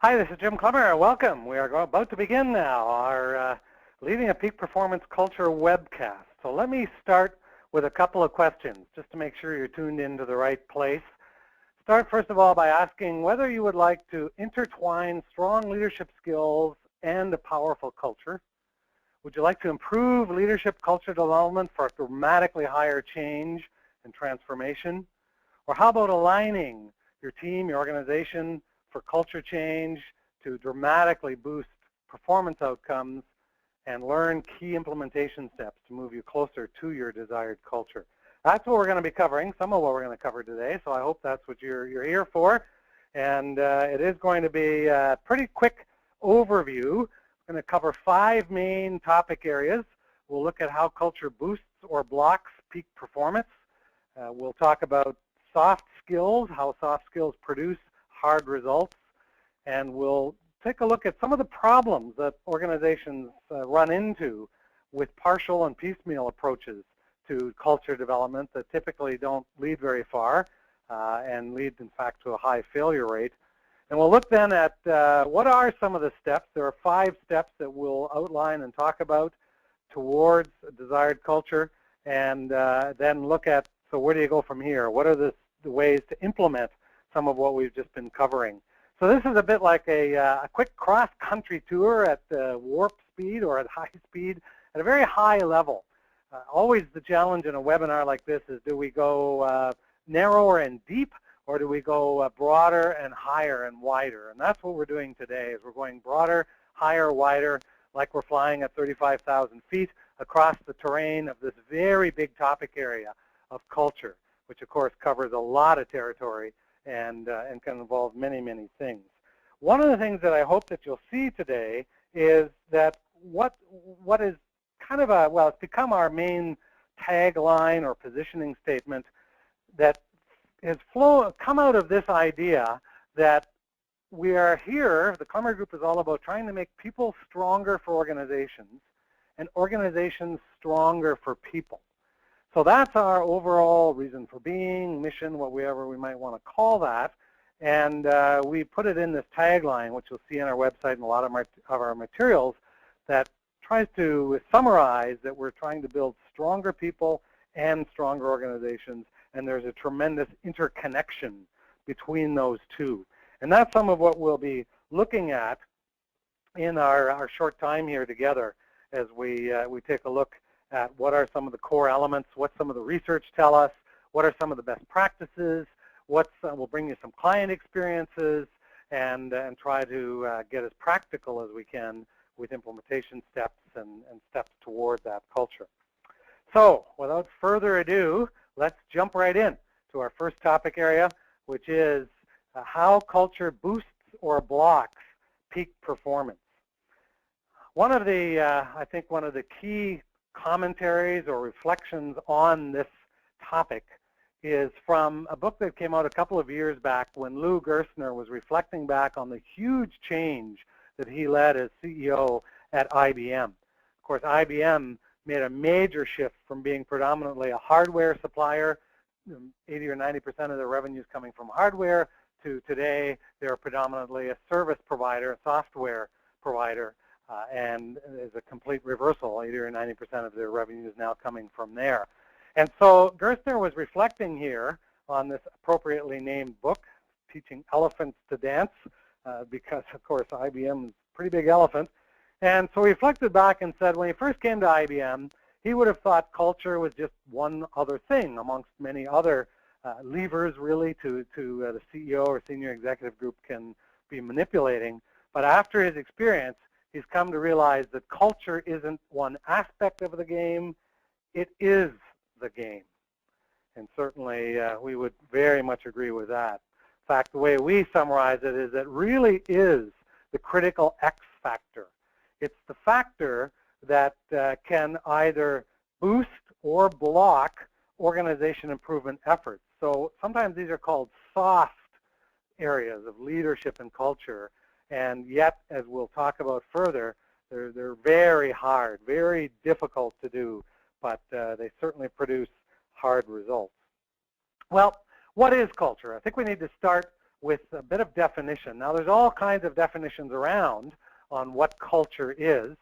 Hi, this is Jim Clemmer. Welcome. We are about to begin now our Leading a Peak Performance Culture webcast. So let me start with a couple of questions just to make sure you're tuned into the right place. Start first of all by asking whether you would like to intertwine strong leadership skills and a powerful culture. Would you like to improve leadership culture development for dramatically higher change and transformation? Or how about aligning your team, your organization, for culture change to dramatically boost performance outcomes and learn key implementation steps to move you closer to your desired culture? That's what we're going to be covering, some of what we're going to cover today, so I hope that's what you're here for. And it is going to be a pretty quick overview. We're going to cover 5 main topic areas. We'll look at how culture boosts or blocks peak performance. We'll talk about soft skills, how soft skills produce hard results, and we'll take a look at some of the problems that organizations run into with partial and piecemeal approaches to culture development that typically don't lead very far and lead, in fact, to a high failure rate. And we'll look then at what are some of the steps. There are 5 steps that we'll outline and talk about towards a desired culture, and then look at, so where do you go from here? What are the ways to implement some of what we've just been covering? So this is a bit like a quick cross-country tour at warp speed or at high speed at a very high level. Always the challenge in a webinar like this is, do we go narrower and deep, or do we go broader and higher and wider? And that's what we're doing today, is we're going broader, higher, wider, like we're flying at 35,000 feet across the terrain of this very big topic area of culture, which of course covers a lot of territory and can involve many, many things. One of the things that I hope that you'll see today is that what is kind of a, well, it's become our main tagline or positioning statement that has come out of this idea that we are here, the Clemmer Group is all about trying to make people stronger for organizations and organizations stronger for people. So that's our overall reason for being, mission, whatever we might want to call that. And we put it in this tagline, which you'll see on our website and a lot of our materials, that tries to summarize that we're trying to build stronger people and stronger organizations, and there's a tremendous interconnection between those two. And that's some of what we'll be looking at in our short time here together as we take a look at what are some of the core elements, what some of the research tell us, what are some of the best practices, we'll bring you some client experiences, and try to get as practical as we can with implementation steps and steps toward that culture. So without further ado, let's jump right in to our first topic area, which is how culture boosts or blocks peak performance. One of the, I think one of the key commentaries or reflections on this topic is from a book that came out a couple of years back when Lou Gerstner was reflecting back on the huge change that he led as CEO at IBM. Of course, IBM made a major shift from being predominantly a hardware supplier, 80 or 90% of their revenues coming from hardware, to today they're predominantly a service provider, a software provider, and is a complete reversal. 80 or 90% of their revenue is now coming from there. And so Gerstner was reflecting here on this appropriately named book, Teaching Elephants to Dance, because, of course, IBM is a pretty big elephant. And so he reflected back and said when he first came to IBM, he would have thought culture was just one other thing amongst many other levers, really, to the CEO or senior executive group can be manipulating. But after his experience, he's come to realize that culture isn't one aspect of the game, it is the game. And certainly we would very much agree with that. In fact, the way we summarize it is it really is the critical X factor. It's the factor that can either boost or block organization improvement efforts. So sometimes these are called soft areas of leadership and culture. And yet, as we'll talk about further, they're very hard, very difficult to do, but they certainly produce hard results. Well, what is culture? I think we need to start with a bit of definition. Now, there's all kinds of definitions around on what culture is.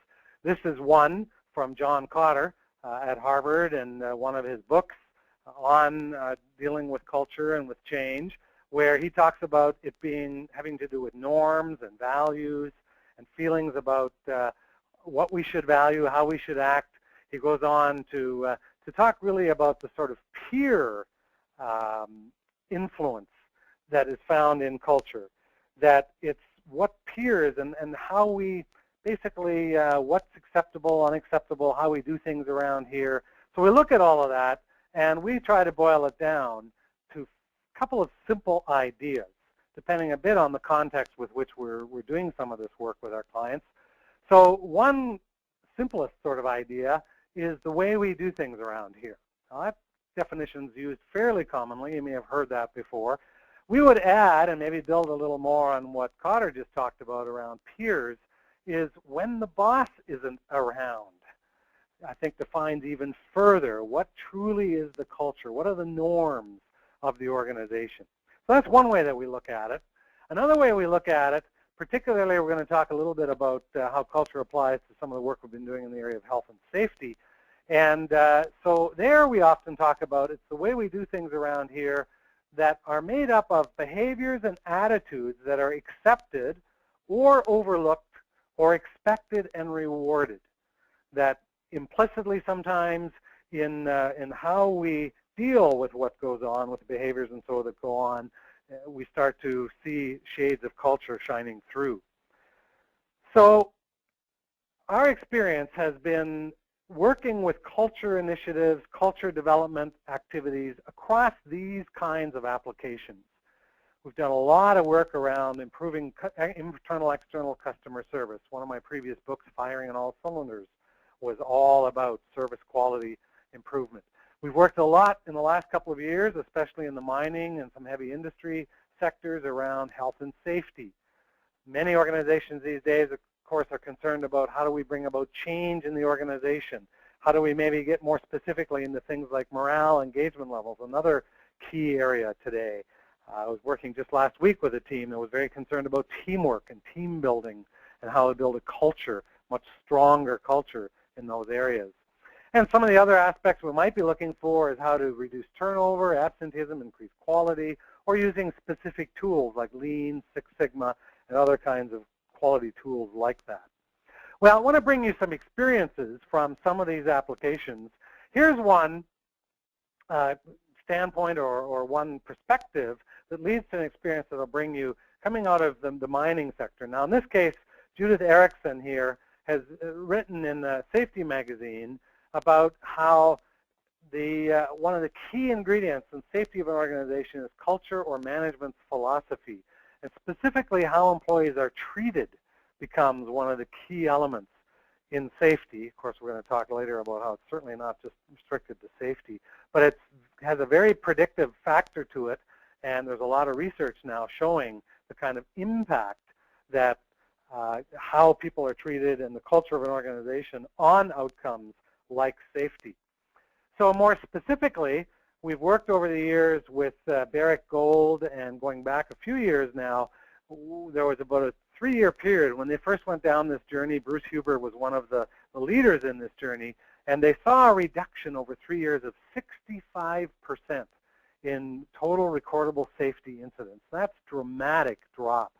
This is one from John Cotter at Harvard, and one of his books on dealing with culture and with change, where he talks about it having to do with norms and values and feelings about what we should value, how we should act. He goes on to talk really about the sort of peer influence that is found in culture, that it's what peers and how we basically what's acceptable, unacceptable, how we do things around here. So we look at all of that, and we try to boil it down to a couple of simple ideas, depending a bit on the context with which we're doing some of this work with our clients. So one simplest sort of idea is the way we do things around here. Now, that definition's used fairly commonly. You may have heard that before. We would add, and maybe build a little more on what Cotter just talked about around peers, is when the boss isn't around. I think defines even further what truly is the culture, what are the norms of the organization. So that's one way that we look at it. Another way we look at it, particularly we're going to talk a little bit about how culture applies to some of the work we've been doing in the area of health and safety. And so there we often talk about it's the way we do things around here that are made up of behaviors and attitudes that are accepted or overlooked or expected and rewarded, that implicitly sometimes in how we deal with what goes on with the behaviors and so that go on, we start to see shades of culture shining through. So our experience has been working with culture initiatives, culture development activities across these kinds of applications. We've done a lot of work around improving internal, external customer service. One of my previous books, Firing on All Cylinders, was all about service quality improvement. We've worked a lot in the last couple of years, especially in the mining and some heavy industry sectors, around health and safety. Many organizations these days, of course, are concerned about how do we bring about change in the organization? How do we maybe get more specifically into things like morale, engagement levels, another key area today. I was working just last week with a team that was very concerned about teamwork and team building and how to build a culture, much stronger culture in those areas. And some of the other aspects we might be looking for is how to reduce turnover, absenteeism, increase quality, or using specific tools like Lean, Six Sigma, and other kinds of quality tools like that. Well, I want to bring you some experiences from some of these applications. Here's one standpoint or one perspective that leads to an experience that I'll bring you coming out of the mining sector. Now, in this case, Judith Erickson here has written in the Safety magazine about how one of the key ingredients in safety of an organization is culture or management philosophy, and specifically how employees are treated becomes one of the key elements in safety. Of course, we're going to talk later about how it's certainly not just restricted to safety, but it has a very predictive factor to it, and there's a lot of research now showing the kind of impact that how people are treated and the culture of an organization on outcomes like safety. So more specifically, we've worked over the years with Barrick Gold, and going back a few years now, there was about a 3-year period when they first went down this journey. Bruce Huber was one of the leaders in this journey, and they saw a reduction over 3 years of 65% in total recordable safety incidents. That's a dramatic drop.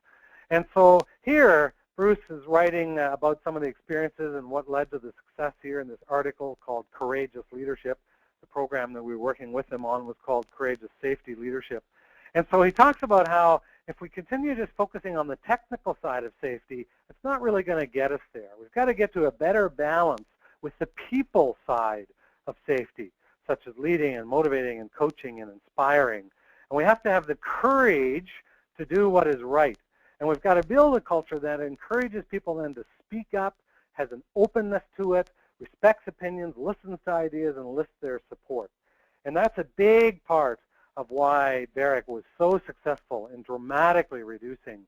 And so here, Bruce is writing about some of the experiences and what led to the success here in this article called Courageous Leadership. The program that we were working with him on was called Courageous Safety Leadership. And so he talks about how if we continue just focusing on the technical side of safety, it's not really going to get us there. We've got to get to a better balance with the people side of safety, such as leading and motivating and coaching and inspiring. And we have to have the courage to do what is right. And we've got to build a culture that encourages people then to speak up, has an openness to it, respects opinions, listens to ideas, and lists their support. And that's a big part of why Barrick was so successful in dramatically reducing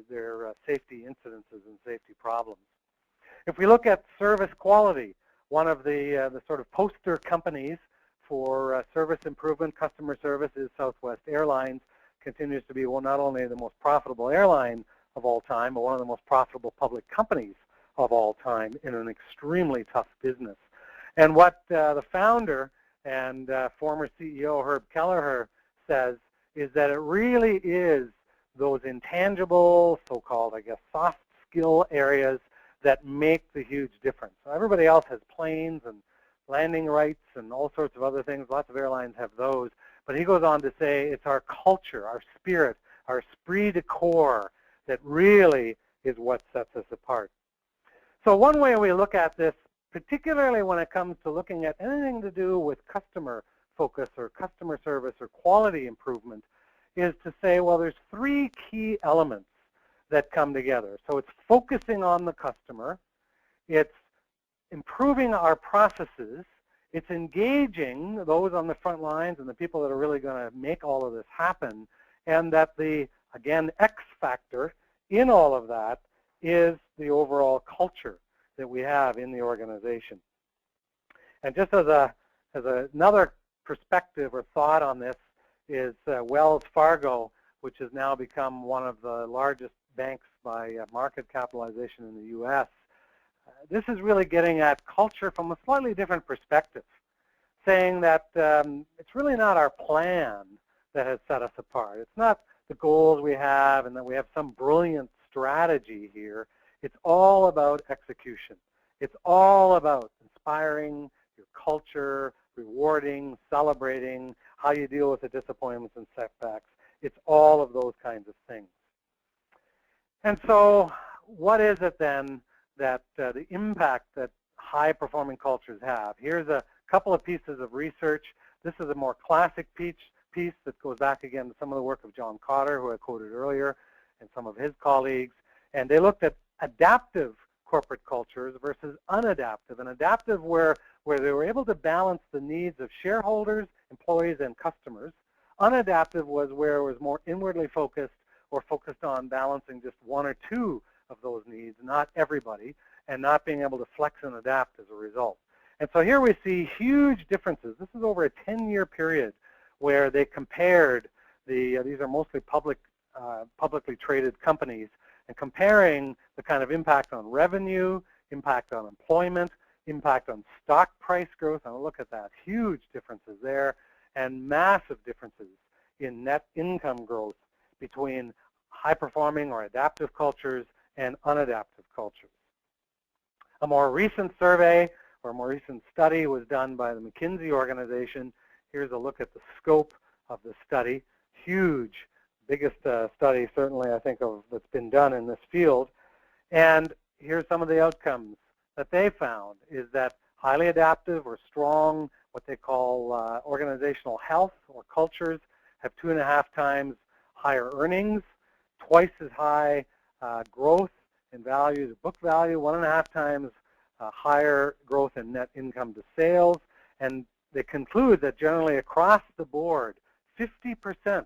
their safety incidences and safety problems. If we look at service quality, one of the sort of poster companies for service improvement, customer service, is Southwest Airlines, continues to be not only the most profitable airline of all time, but one of the most profitable public companies of all time in an extremely tough business. And what the founder and former CEO Herb Kelleher says is that it really is those intangible, so-called, I guess, soft skill areas that make the huge difference. So everybody else has planes and landing rights and all sorts of other things. Lots of airlines have those. But he goes on to say it's our culture, our spirit, our esprit de corps that really is what sets us apart. So one way we look at this, particularly when it comes to looking at anything to do with customer focus or customer service or quality improvement, is to say, well, there's three key elements that come together. So it's focusing on the customer, it's improving our processes, it's engaging those on the front lines and the people that are really going to make all of this happen, and that the, again, X factor in all of that is the overall culture that we have in the organization. And just as another perspective or thought on this is Wells Fargo, which has now become one of the largest banks by market capitalization in the U.S. This is really getting at culture from a slightly different perspective, saying that it's really not our plan that has set us apart. It's not the goals we have and that we have some brilliant strategy here. It's all about execution. It's all about inspiring your culture, rewarding, celebrating, how you deal with the disappointments and setbacks. It's all of those kinds of things. And so what is it then that the impact that high-performing cultures have? Here's a couple of pieces of research. This is a more classic piece that goes back again to some of the work of John Cotter, who I quoted earlier, and some of his colleagues. And they looked at adaptive corporate cultures versus unadaptive. And adaptive where they were able to balance the needs of shareholders, employees, and customers. Unadaptive was where it was more inwardly focused or focused on balancing just one or two of those needs, not everybody, and not being able to flex and adapt as a result. And so here we see huge differences. This is over a 10-year period where they compared these are mostly publicly traded companies, and comparing the kind of impact on revenue, impact on employment, impact on stock price growth, and look at that, huge differences there, and massive differences in net income growth between high-performing or adaptive cultures and unadaptive cultures. A more recent survey or a more recent study was done by the McKinsey organization. Here's a look at the scope of the study. Huge, biggest study certainly I think of that's been done in this field. And here's some of the outcomes that they found is that highly adaptive or strong, what they call organizational health or cultures, have 2.5 times higher earnings, twice as high growth in values, book value, 1.5 times higher growth in net income to sales, and they conclude that generally across the board, 50%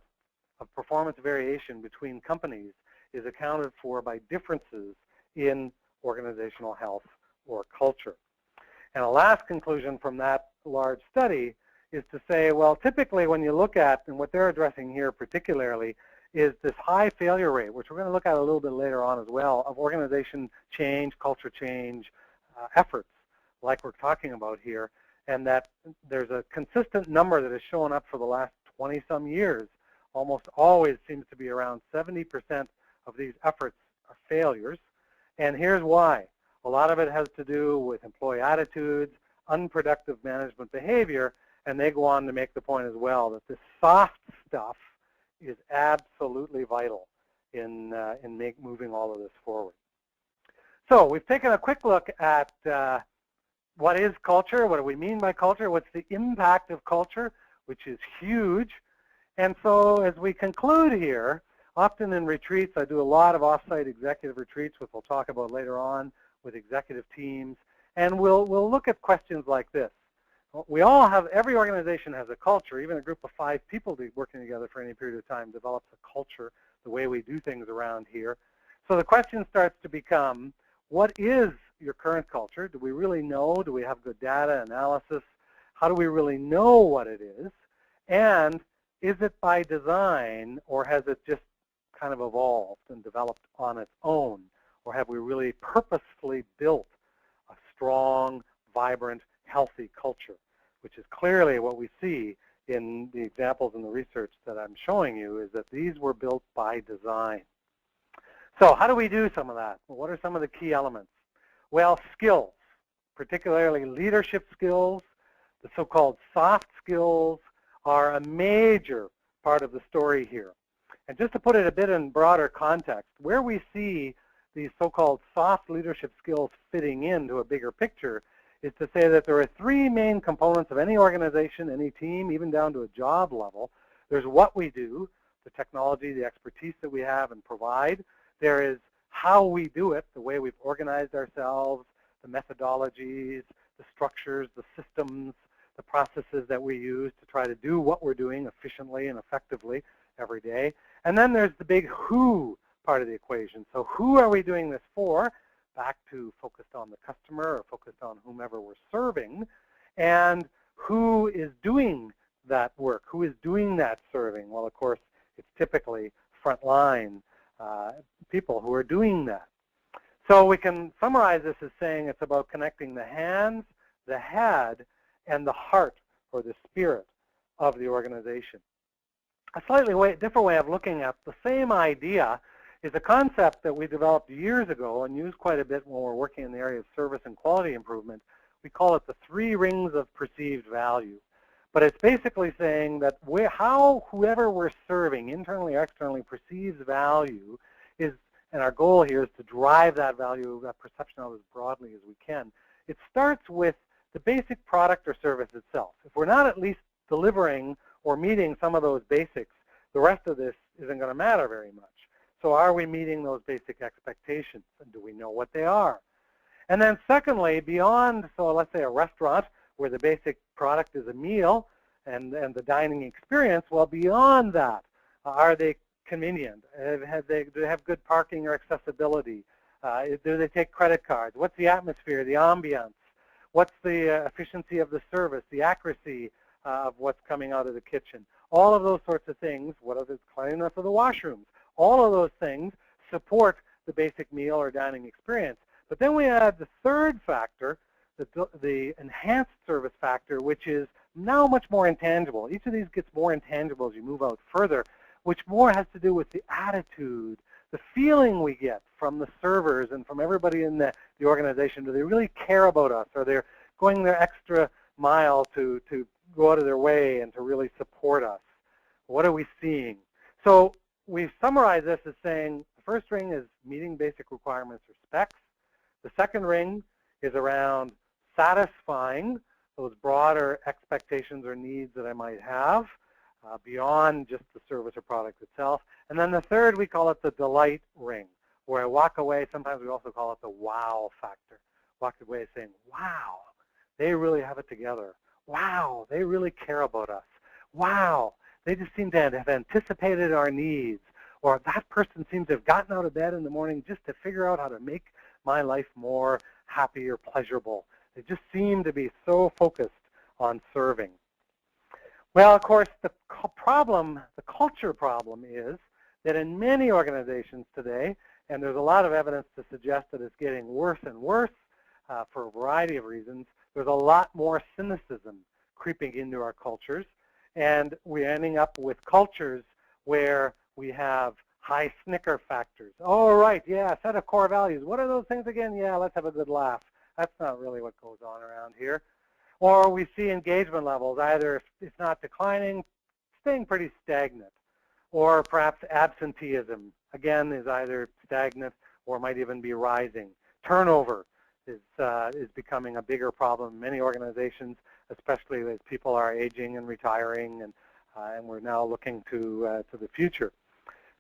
of performance variation between companies is accounted for by differences in organizational health or culture. And a last conclusion from that large study is to say, well, typically when you look at, and what they're addressing here particularly, is this high failure rate, which we're going to look at a little bit later on as well, of organization change, culture change efforts like we're talking about here, and that there's a consistent number that has shown up for the last 20-some years. Almost always seems to be around 70% of these efforts are failures. And here's why. A lot of it has to do with employee attitudes, unproductive management behavior, and they go on to make the point as well that this soft stuff is absolutely vital in moving all of this forward. So we've taken a quick look at what is culture, what do we mean by culture, what's the impact of culture, which is huge. And so as we conclude here, often in retreats, I do a lot of off-site executive retreats, which we'll talk about later on with executive teams, and we'll look at questions like this. We all have, every organization has a culture. Even a group of 5 people working together for any period of time develops a culture, the way we do things around here. So the question starts to become, what is your current culture? Do we really know? Do we have good data analysis? How do we really know what it is? And is it by design, or has it just kind of evolved and developed on its own? Or have we really purposefully built a strong, vibrant, healthy culture, which is clearly what we see in the examples in the research that I'm showing you, is that these were built by design. So how do we do some of that? Well, what are some of the key elements? Well, skills, particularly leadership skills, the so-called soft skills, are a major part of the story here. And just to put it a bit in broader context, where we see these so-called soft leadership skills fitting into a bigger picture is to say that there are three main components of any organization, any team, even down to a job level. There's what we do, the technology, the expertise that we have and provide. There is how we do it, the way we've organized ourselves, the methodologies, the structures, the systems, the processes that we use to try to do what we're doing efficiently and effectively every day. And then there's the big who part of the equation. So who are we doing this for? Back to focused on the customer or focused on whomever we're serving. And who is doing that work? Who is doing that serving? Well, of course, it's typically frontline people who are doing that. So we can summarize this as saying it's about connecting the hands, the head, and the heart, or the spirit of the organization. A slightly different way of looking at the same idea is a concept that we developed years ago and use quite a bit when we're working in the area of service and quality improvement. We call it the 3 rings of perceived value. But it's basically saying that how whoever we're serving, internally or externally, perceives value is, and our goal here is to drive that value, that perception of as broadly as we can. It starts with the basic product or service itself. If we're not at least delivering or meeting some of those basics, the rest of this isn't going to matter very much. So are we meeting those basic expectations, and do we know what they are? And then secondly, beyond, so let's say a restaurant where the basic product is a meal and the dining experience, well, beyond that, are they convenient? Do they have good parking or accessibility? Do they take credit cards? What's the atmosphere, the ambience? What's the efficiency of the service, the accuracy of what's coming out of the kitchen? All of those sorts of things. What are the cleanliness of the washrooms? All of those things support the basic meal or dining experience. But then we add the third factor, the enhanced service factor, which is now much more intangible. Each of these gets more intangible as you move out further, which more has to do with the attitude, the feeling we get from the servers and from everybody in the organization. Do they really care about us? Are they going their extra mile to go out of their way and to really support us? What are we seeing? So we summarize this as saying the first ring is meeting basic requirements or specs. The second ring is around satisfying those broader expectations or needs that I might have beyond just the service or product itself. And then the third, we call it the delight ring, where I walk away. Sometimes we also call it the wow factor. Walk away saying, wow, they really have it together. Wow, they really care about us. Wow, they just seem to have anticipated our needs. Or that person seems to have gotten out of bed in the morning just to figure out how to make my life more happy or pleasurable. They just seem to be so focused on serving. Well, of course, the problem, the culture problem is that in many organizations today, and there's a lot of evidence to suggest that it's getting worse and worse for a variety of reasons, there's a lot more cynicism creeping into our cultures, and we're ending up with cultures where we have high snicker factors. Oh, right, yeah, set of core values. What are those things again? Yeah, let's have a good laugh. That's not really what goes on around here. Or we see engagement levels, either if not declining, staying pretty stagnant. Or perhaps absenteeism, again, is either stagnant or might even be rising. Turnover is becoming a bigger problem in many organizations, especially as people are aging and retiring, and we're now looking to the future.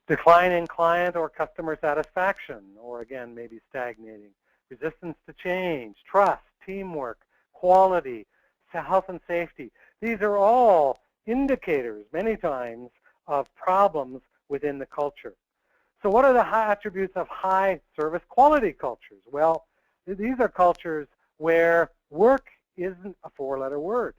Declining client or customer satisfaction, or again, maybe stagnating. Resistance to change, trust, teamwork, quality, health and safety. These are all indicators, many times, of problems within the culture. So what are the high attributes of high service quality cultures? Well, these are cultures where work isn't a 4-letter word.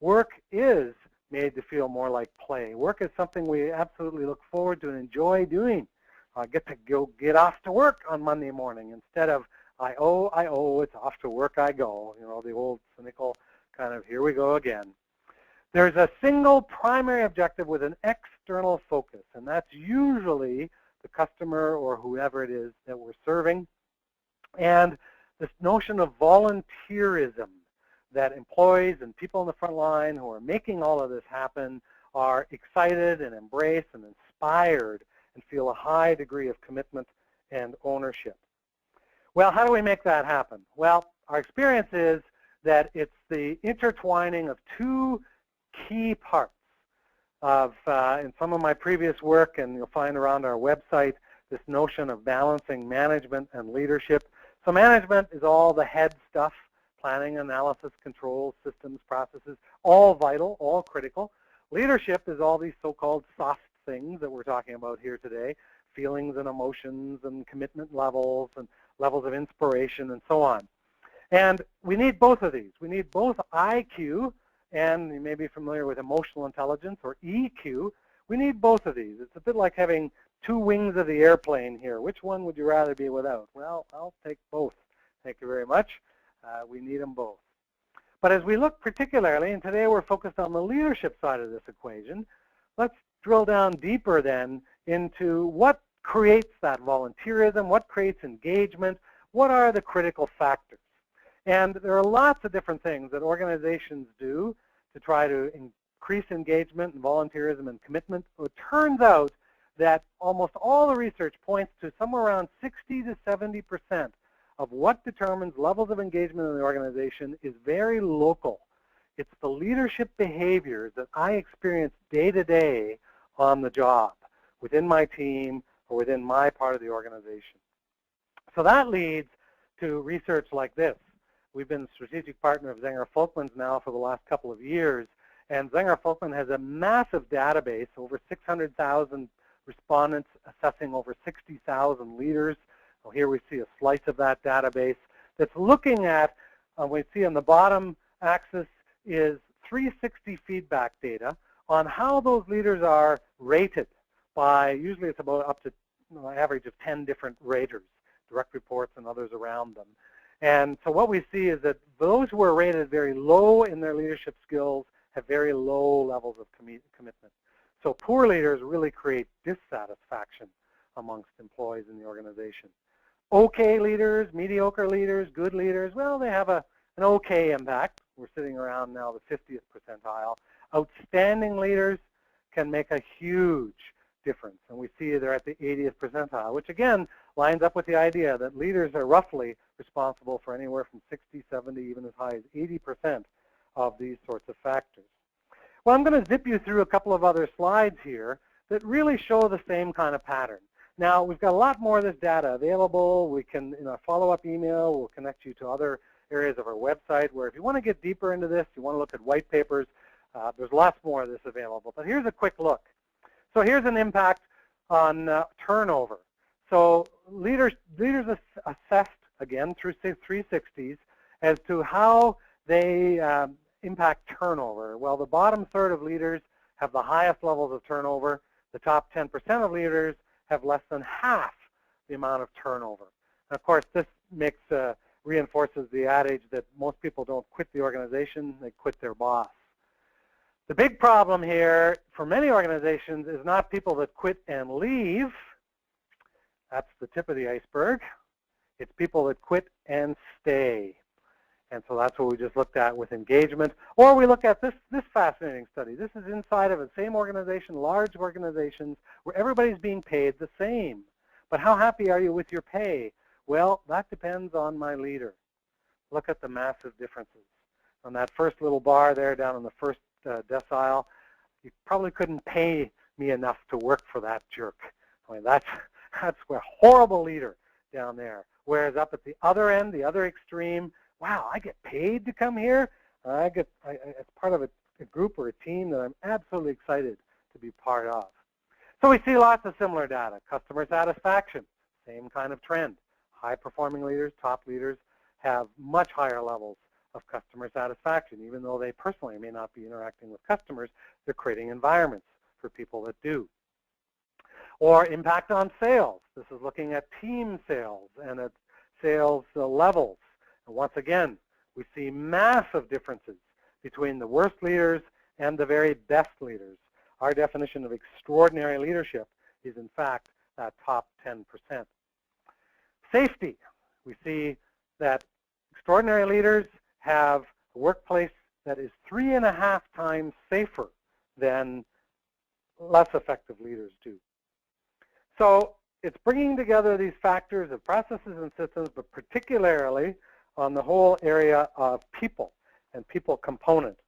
Work is made to feel more like play. Work is something we absolutely look forward to and enjoy doing. I get to get off to work on Monday morning instead of I owe, it's off to work I go. You know, the old cynical kind of here we go again. There's a single primary objective with an external focus, and that's usually the customer or whoever it is that we're serving. And this notion of volunteerism, that employees and people on the front line who are making all of this happen are excited and embrace and inspired and feel a high degree of commitment and ownership. Well, how do we make that happen? Well, our experience is that it's the intertwining of two key parts of, in some of my previous work, and you'll find around our website, this notion of balancing management and leadership. So management is all the head stuff, planning, analysis, control, systems, processes, all vital, all critical. Leadership is all these so-called soft things that we're talking about here today, feelings and emotions and commitment levels and levels of inspiration and so on. And we need both of these. We need both IQ, and you may be familiar with emotional intelligence, or EQ. We need both of these. It's a bit like having two wings of the airplane here. Which one would you rather be without? Well, I'll take both. Thank you very much. We need them both. But as we look particularly, and today we're focused on the leadership side of this equation, let's drill down deeper then into what creates that volunteerism, what creates engagement, what are the critical factors. And there are lots of different things that organizations do to try to increase engagement and volunteerism and commitment. It turns out that almost all the research points to somewhere around 60 to 70% of what determines levels of engagement in the organization is very local. It's the leadership behaviors that I experience day to day on the job, within my team or within my part of the organization. So that leads to research like this. We've been a strategic partner of Zenger-Folkman's now for the last couple of years, and Zenger-Folkman has a massive database, over 600,000 respondents assessing over 60,000 leaders. Well, here we see a slice of that database that's looking at, we see on the bottom axis is 360 feedback data on how those leaders are rated by, usually it's about up to an average of 10 different raters, direct reports and others around them. And so what we see is that those who are rated very low in their leadership skills have very low levels of commitment. So poor leaders really create dissatisfaction amongst employees in the organization. Okay leaders, mediocre leaders, good leaders, well, they have an okay impact. We're sitting around now the 50th percentile. Outstanding leaders can make a huge difference, and we see they're at the 80th percentile, which again lines up with the idea that leaders are roughly responsible for anywhere from 60, 70, even as high as 80% of these sorts of factors. Well, I'm going to zip you through a couple of other slides here that really show the same kind of pattern. Now, we've got a lot more of this data available. We can, in our follow-up email, we'll connect you to other areas of our website where if you want to get deeper into this, you want to look at white papers, there's lots more of this available. But here's a quick look. So here's an impact on turnover. So leaders assessed, again, through 360s as to how they impact turnover. Well, the bottom third of leaders have the highest levels of turnover. The top 10% of leaders have less than half the amount of turnover. And of course, this makes reinforces the adage that most people don't quit the organization, they quit their boss. The big problem here for many organizations is not people that quit and leave. That's the tip of the iceberg. It's people that quit and stay. And so that's what we just looked at with engagement. Or we look at this fascinating study. This is inside of the same organization, large organizations, where everybody's being paid the same. But how happy are you with your pay? Well, that depends on my leader. Look at the massive differences. On that first little bar there down in the first decile, you probably couldn't pay me enough to work for that jerk. I mean, that's a horrible leader down there. Whereas up at the other end, the other extreme, wow, I get paid to come here. As part of a group or a team that I'm absolutely excited to be part of. So we see lots of similar data. Customer satisfaction, same kind of trend. High-performing leaders, top leaders, have much higher levels of customer satisfaction. Even though they personally may not be interacting with customers, they're creating environments for people that do. Or impact on sales. This is looking at team sales and at sales levels. And once again, we see massive differences between the worst leaders and the very best leaders. Our definition of extraordinary leadership is, in fact, that top 10%. Safety. We see that extraordinary leaders have a workplace that is 3.5 times safer than less effective leaders do. So it's bringing together these factors of processes and systems, but particularly on the whole area of people and people component.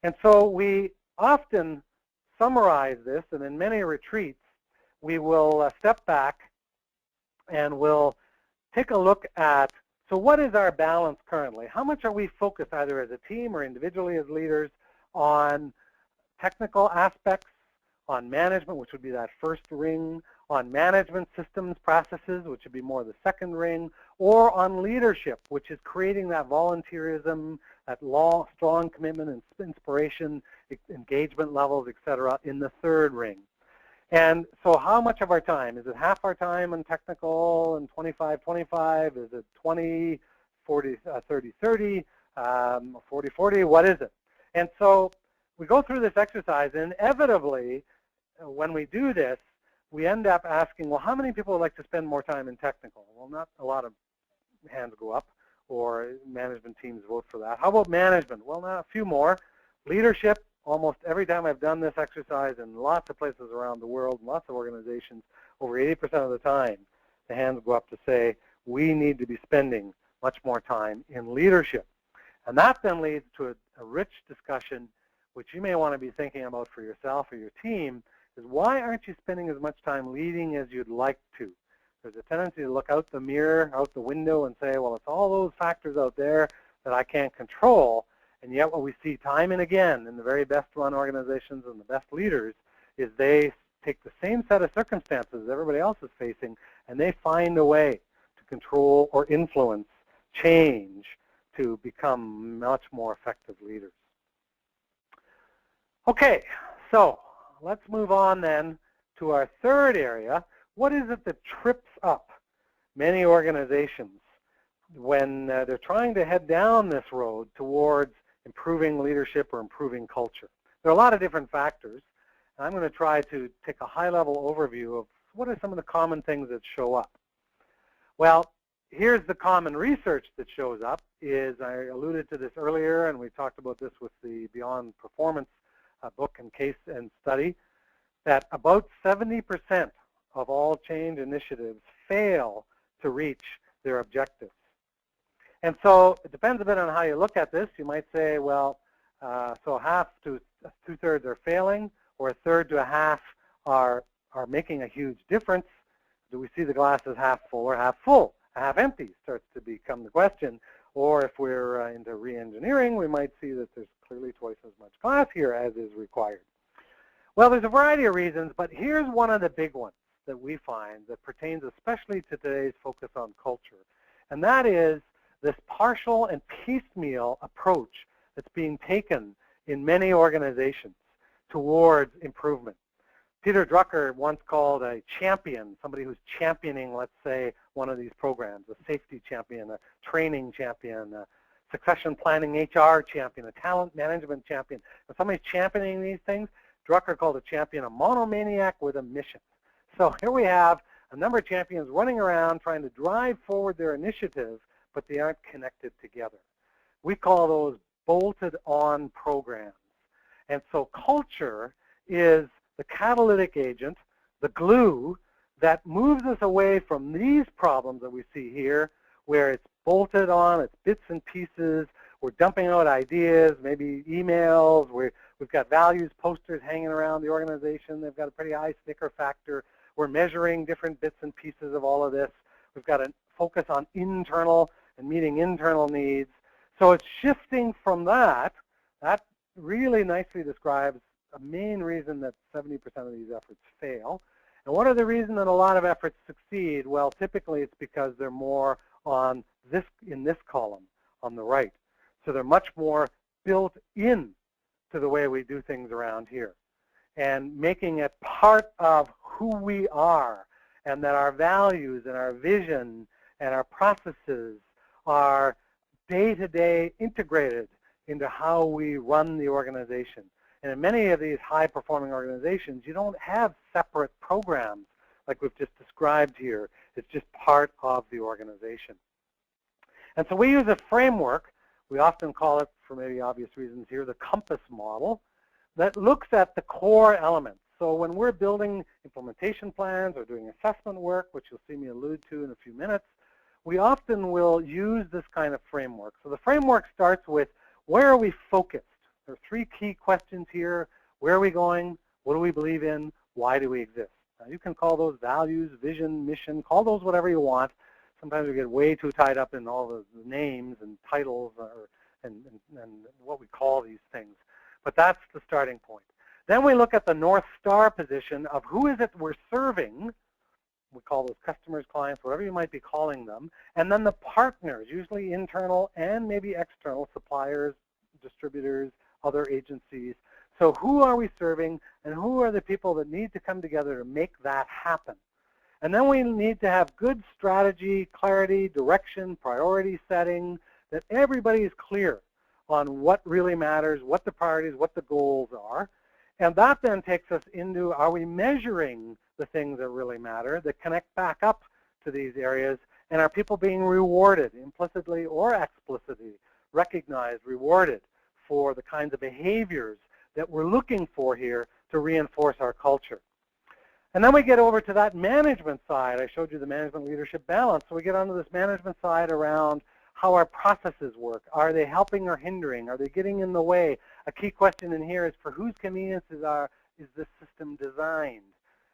And so we often summarize this, and in many retreats, we will step back and we'll take a look at, so what is our balance currently? How much are we focused, either as a team or individually as leaders, on technical aspects, on management, which would be that first ring, on management systems, processes, which would be more the second ring, or on leadership, which is creating that volunteerism, that strong commitment and inspiration, engagement levels, etc., in the third ring. And so how much of our time? Is it half our time on technical and 25-25? Is it 20, 40, 30-30, 40-40? What is it? And so we go through this exercise, and inevitably, when we do this, we end up asking, well, how many people would like to spend more time in technical? Well, not a lot of hands go up, or management teams vote for that. How about management? Well, now a few more. Leadership, almost every time I've done this exercise in lots of places around the world, lots of organizations, over 80% of the time, the hands go up to say, we need to be spending much more time in leadership. And that then leads to a rich discussion, which you may want to be thinking about for yourself or your team, is why aren't you spending as much time leading as you'd like to? There's a tendency to look out the mirror, out the window, and say, well, it's all those factors out there that I can't control. And yet what we see time and again in the very best run organizations and the best leaders is they take the same set of circumstances everybody else is facing, and they find a way to control or influence change to become much more effective leaders. Okay, so let's move on then to our third area. What is it that trips up many organizations when they're trying to head down this road towards improving leadership or improving culture? There are a lot of different factors. I'm going to try to take a high-level overview of what are some of the common things that show up. Well, here's the common research that shows up. I alluded to this earlier, and we talked about this with the Beyond Performance book and case and study, that about 70% of all change initiatives fail to reach their objectives. And so it depends a bit on how you look at this. You might say, well, so half to two-thirds are failing, or a third to a half are making a huge difference. Do we see the glass as half full or half full? Half empty starts to become the question. Or if we're into re-engineering, we might see that there's clearly twice as much glass here as is required. Well, there's a variety of reasons, but here's one of the big ones that we find that pertains especially to today's focus on culture. And that is this partial and piecemeal approach that's being taken in many organizations towards improvement. Peter Drucker once called a champion, somebody who's championing, let's say, one of these programs, a safety champion, a training champion, a succession planning HR champion, a talent management champion. When somebody's championing these things, Drucker called a champion a monomaniac with a mission. So here we have a number of champions running around trying to drive forward their initiative, but they aren't connected together. We call those bolted-on programs. And so culture is the catalytic agent, the glue that moves us away from these problems that we see here, where it's bolted on, it's bits and pieces, we're dumping out ideas, maybe emails, we've got values posters hanging around the organization, they've got a pretty high sticker factor, we're measuring different bits and pieces of all of this, we've got a focus on internal and meeting internal needs. So it's shifting from that. That really nicely describes a main reason that 70% of these efforts fail. And what are the reasons that a lot of efforts succeed? Well, typically it's because they're more on this, in this column on the right. So they're much more built in to the way we do things around here, and making it part of who we are, and that our values and our vision and our processes are day-to-day integrated into how we run the organization. And in many of these high-performing organizations, you don't have separate programs like we've just described here. It's just part of the organization. And so we use a framework. We often call it, for maybe obvious reasons here, the compass model, that looks at the core elements. So when we're building implementation plans or doing assessment work, which you'll see me allude to in a few minutes, we often will use this kind of framework. So the framework starts with, where are we focused? There are three key questions here. Where are we going? What do we believe in? Why do we exist? Now, you can call those values, vision, mission, call those whatever you want. Sometimes we get way too tied up in all the names and titles and what we call these things. But that's the starting point. Then we look at the North Star position of who is it we're serving. We call those customers, clients, whatever you might be calling them. And then the partners, usually internal and maybe external, suppliers, distributors, other agencies. So who are we serving, and who are the people that need to come together to make that happen? And then we need to have good strategy, clarity, direction, priority setting, that everybody is clear on what really matters, what the priorities, what the goals are. And that then takes us into, are we measuring the things that really matter, that connect back up to these areas, and are people being rewarded, implicitly or explicitly, recognized, rewarded for the kinds of behaviors that we're looking for here to reinforce our culture. And then we get over to that management side. I showed you the management leadership balance. So we get onto this management side around how our processes work. Are they helping or hindering? Are they getting in the way? A key question in here is, for whose convenience is this system designed?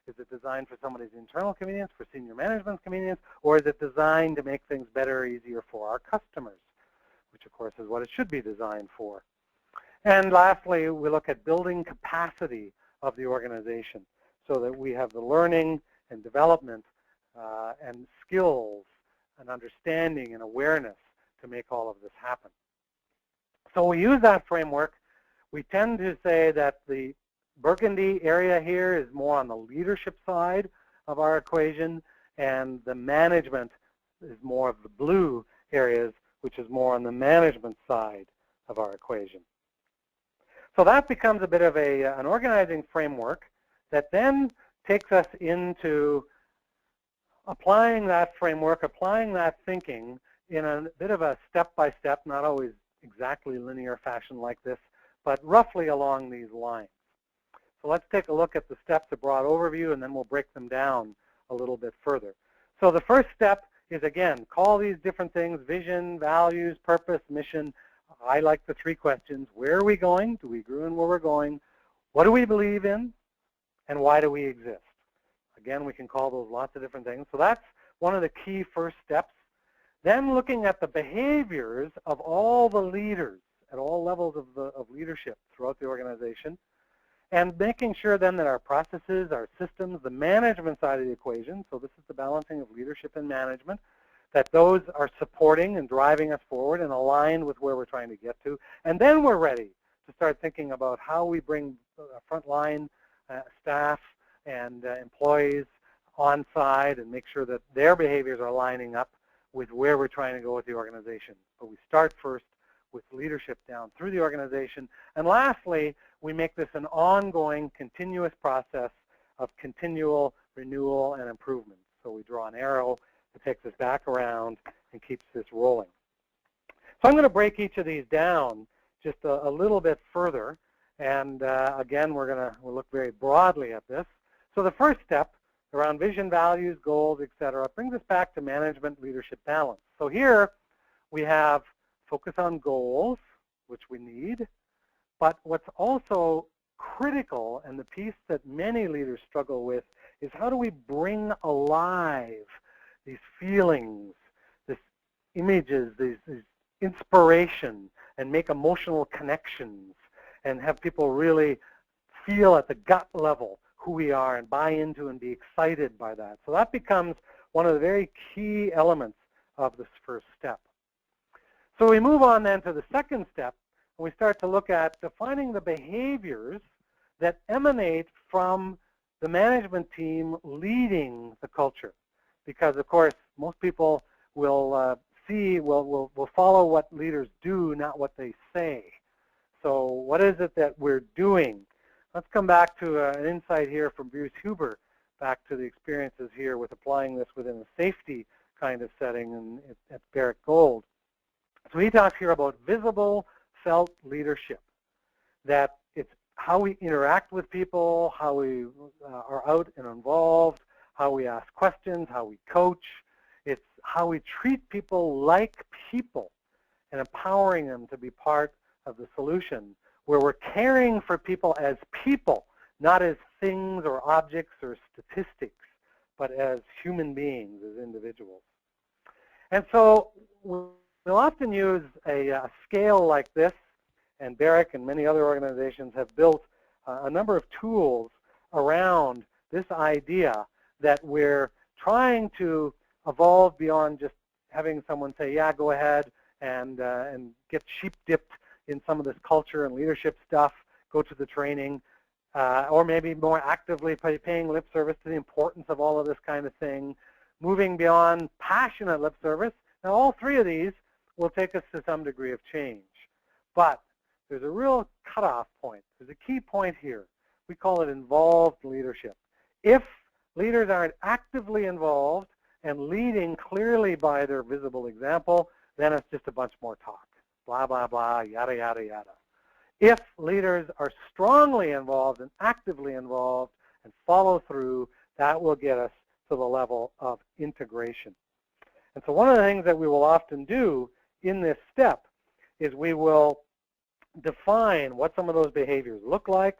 Is it designed for somebody's internal convenience, for senior management's convenience, or is it designed to make things better or easier for our customers, which of course is what it should be designed for. And lastly, we look at building capacity of the organization so that we have the learning and development and skills and understanding and awareness to make all of this happen. So we use that framework. We tend to say that the burgundy area here is more on the leadership side of our equation, and the management is more of the blue areas, which is more on the management side of our equation. So that becomes a bit of an organizing framework that then takes us into applying that framework, applying that thinking in a bit of a step-by-step, not always exactly linear fashion like this, but roughly along these lines. So let's take a look at the steps, a broad overview, and then we'll break them down a little bit further. So the first step is, again, call these different things: vision, values, purpose, mission. I like the three questions. Where are we going? Do we agree on where we're going? What do we believe in? And why do we exist? Again, we can call those lots of different things. So that's one of the key first steps. Then looking at the behaviors of all the leaders at all levels of leadership throughout the organization, and making sure then that our processes, our systems, the management side of the equation, so this is the balancing of leadership and management, that those are supporting and driving us forward and aligned with where we're trying to get to. And then we're ready to start thinking about how we bring frontline staff and employees on side and make sure that their behaviors are lining up with where we're trying to go with the organization. But we start first with leadership down through the organization. And lastly, we make this an ongoing, continuous process of continual renewal and improvement. So we draw an arrow that takes us back around and keeps this rolling. So I'm going to break each of these down just a little bit further. And again, we'll look very broadly at this. So the first step around vision, values, goals, etc., brings us back to management leadership balance. So here we have focus on goals, which we need, but what's also critical, and the piece that many leaders struggle with, is how do we bring alive these feelings, these images, these inspiration, and make emotional connections, and have people really feel at the gut level who we are and buy into and be excited by that. So that becomes one of the very key elements of this first step. So we move on then to the second step, and we start to look at defining the behaviors that emanate from the management team leading the culture. Because, of course, most people will will follow what leaders do, not what they say. So what is it that we're doing? Let's come back to an insight here from Bruce Huber, back to the experiences here with applying this within a safety kind of setting at Barrick Gold. So he talks here about visible, felt leadership, that it's how we interact with people, how we are out and involved, how we ask questions, how we coach. It's how we treat people like people and empowering them to be part of the solution, where we're caring for people as people, not as things or objects or statistics, but as human beings, as individuals. And so we'll often use a scale like this, and Barrick and many other organizations have built a number of tools around this idea that we're trying to evolve beyond just having someone say, yeah, go ahead and get sheep-dipped in some of this culture and leadership stuff, go to the training, or maybe more actively paying lip service to the importance of all of this kind of thing, moving beyond passionate lip service. Now, all three of these will take us to some degree of change. But there's a real cutoff point. There's a key point here. We call it involved leadership. If leaders aren't actively involved and leading clearly by their visible example, then it's just a bunch more talk. Blah, blah, blah, yada, yada, yada. If leaders are strongly involved and actively involved and follow through, that will get us to the level of integration. And so one of the things that we will often do in this step is we will define what some of those behaviors look like.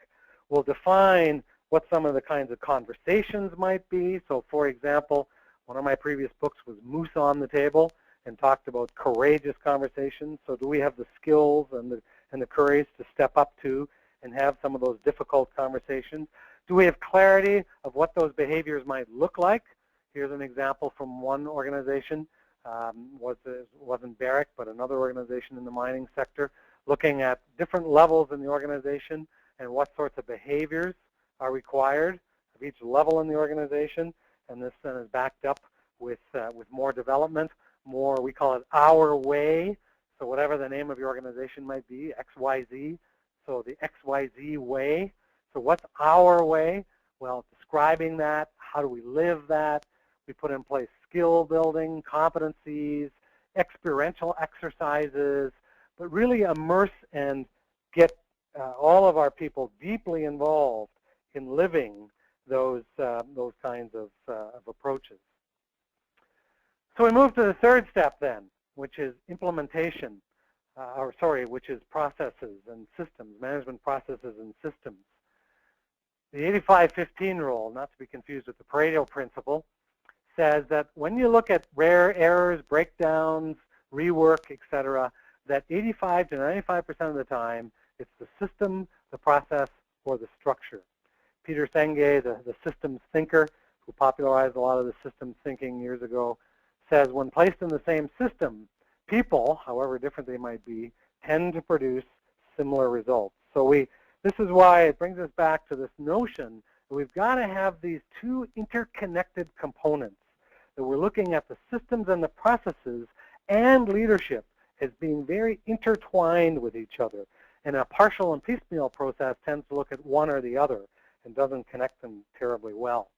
We'll define what some of the kinds of conversations might be. So, for example, one of my previous books was Moose on the Table and talked about courageous conversations. So do we have the skills and the courage to step up to and have some of those difficult conversations? Do we have clarity of what those behaviors might look like? Here's an example from one organization. Wasn't Barrick, but another organization in the mining sector, looking at different levels in the organization and what sorts of behaviors are required of each level in the organization. And this then is backed up with more development, more, we call it our way. So whatever the name of your organization might be, XYZ. So the XYZ way. So what's our way? Well, describing that. How do we live that? We put in place skill building, competencies, experiential exercises, but really immerse and get all of our people deeply involved in living those kinds of approaches. So we move to the third step then, which is implementation, which is processes and systems, management processes and systems. The 85-15 rule, not to be confused with the Pareto principle, says that when you look at rare errors, breakdowns, rework, etc., that 85 to 95% of the time, it's the system, the process, or the structure. Peter Senge, the systems thinker, who popularized a lot of the systems thinking years ago, says when placed in the same system, people, however different they might be, tend to produce similar results. So this is why it brings us back to this notion that we've got to have these two interconnected components, that we're looking at the systems and the processes and leadership as being very intertwined with each other. And a partial and piecemeal process tends to look at one or the other and doesn't connect them terribly well.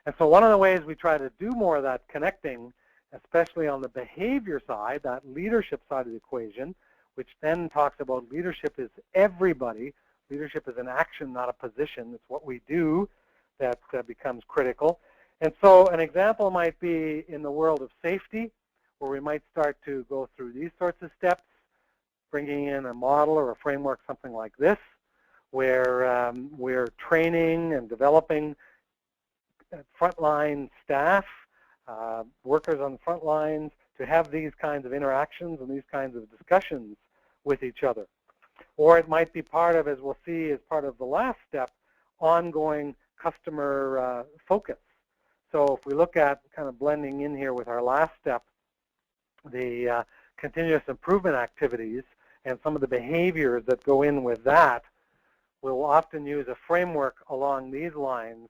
And so one of the ways we try to do more of that connecting, especially on the behavior side, that leadership side of the equation, which then talks about leadership is everybody. Leadership is an action, not a position. It's what we do that becomes critical. And so an example might be in the world of safety, where we might start to go through these sorts of steps, bringing in a model or a framework, something like this, where we're training and developing frontline staff, workers on the front lines, to have these kinds of interactions and these kinds of discussions with each other. Or it might be part of, as we'll see, as part of the last step, ongoing customer focus. So if we look at kind of blending in here with our last step, the continuous improvement activities and some of the behaviors that go in with that, we'll often use a framework along these lines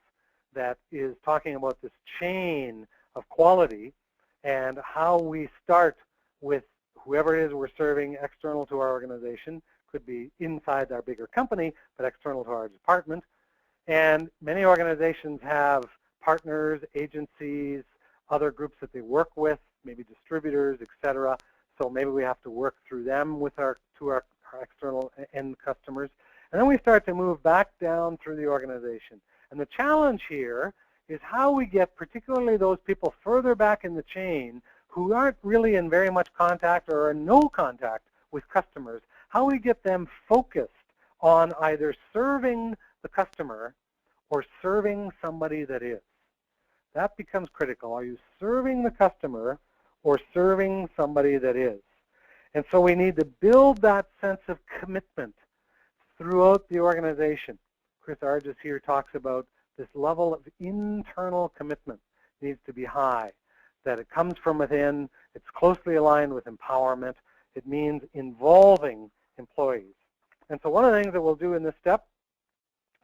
that is talking about this chain of quality and how we start with whoever it is we're serving external to our organization, could be inside our bigger company, but external to our department. And many organizations have partners, agencies, other groups that they work with, maybe distributors, etc. So maybe we have to work through them with our external end customers. And then we start to move back down through the organization. And the challenge here is how we get particularly those people further back in the chain who aren't really in very much contact or in no contact with customers, how we get them focused on either serving the customer or serving somebody that is. That becomes critical. Are you serving the customer or serving somebody that is? And so we need to build that sense of commitment throughout the organization. Chris Argis here talks about this level of internal commitment needs to be high, that it comes from within, it's closely aligned with empowerment, it means involving employees. And so one of the things that we'll do in this step,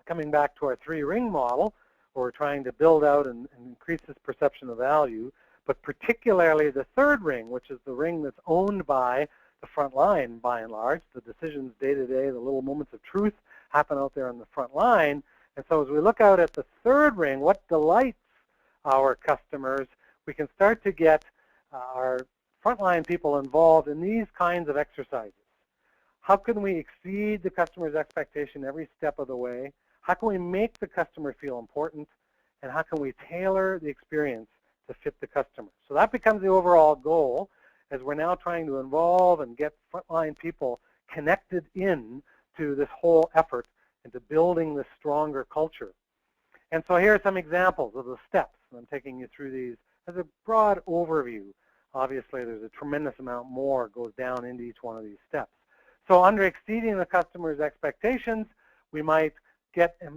coming back to our 3-ring model, where we're trying to build out and increase this perception of value, but particularly the 3rd ring, which is the ring that's owned by the front line by and large. The decisions day to day, the little moments of truth happen out there on the front line. And so as we look out at the 3rd ring, what delights our customers, we can start to get our frontline people involved in these kinds of exercises. How can we exceed the customer's expectation every step of the way? How can we make the customer feel important? And how can we tailor the experience to fit the customer? So that becomes the overall goal as we're now trying to involve and get frontline people connected in to this whole effort into building this stronger culture. And so here are some examples of the steps. I'm taking you through these as a broad overview. Obviously, there's a tremendous amount more goes down into each one of these steps. So under exceeding the customer's expectations, we might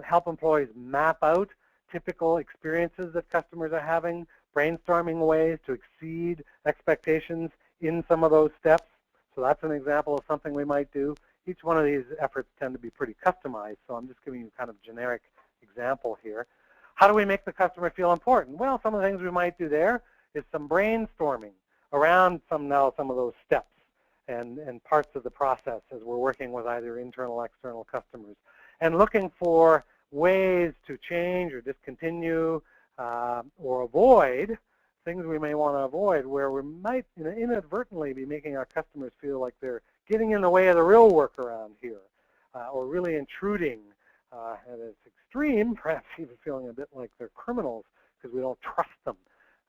help employees map out typical experiences that customers are having, brainstorming ways to exceed expectations in some of those steps. So that's an example of something we might do. Each one of these efforts tend to be pretty customized, so I'm just giving you kind of generic example here. How do we make the customer feel important? Well, some of the things we might do there is some brainstorming around some of those steps and parts of the process as we're working with either internal or external customers, and looking for ways to change or discontinue or avoid things we may want to avoid, where we might inadvertently be making our customers feel like they're getting in the way of the real work around here, or really intruding at its extreme, perhaps even feeling a bit like they're criminals because we don't trust them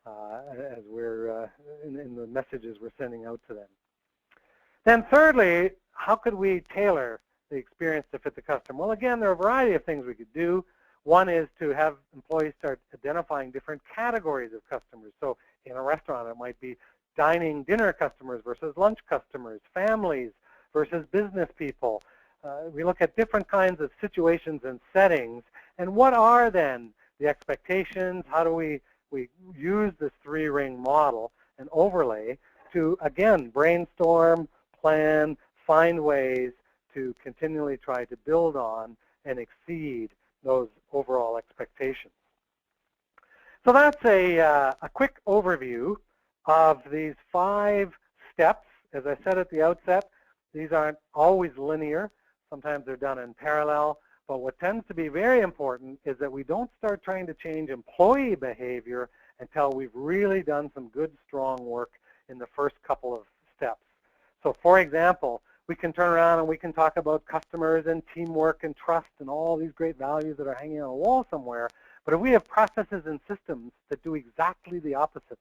as we're in the messages we're sending out to them. Then thirdly, how could we tailor the experience to fit the customer? Well, again, there are a variety of things we could do. One is to have employees start identifying different categories of customers. So in a restaurant, it might be dining dinner customers versus lunch customers, families versus business people. We look at different kinds of situations and settings, and what are then the expectations? How do we use this 3-ring model and overlay to, again, brainstorm, plan, find ways to continually try to build on and exceed those overall expectations. So that's a quick overview of these 5 steps. As I said at the outset, these aren't always linear. Sometimes they're done in parallel. But what tends to be very important is that we don't start trying to change employee behavior until we've really done some good, strong work in the first couple of steps. So for example, we can turn around and we can talk about customers and teamwork and trust and all these great values that are hanging on a wall somewhere. But if we have processes and systems that do exactly the opposite,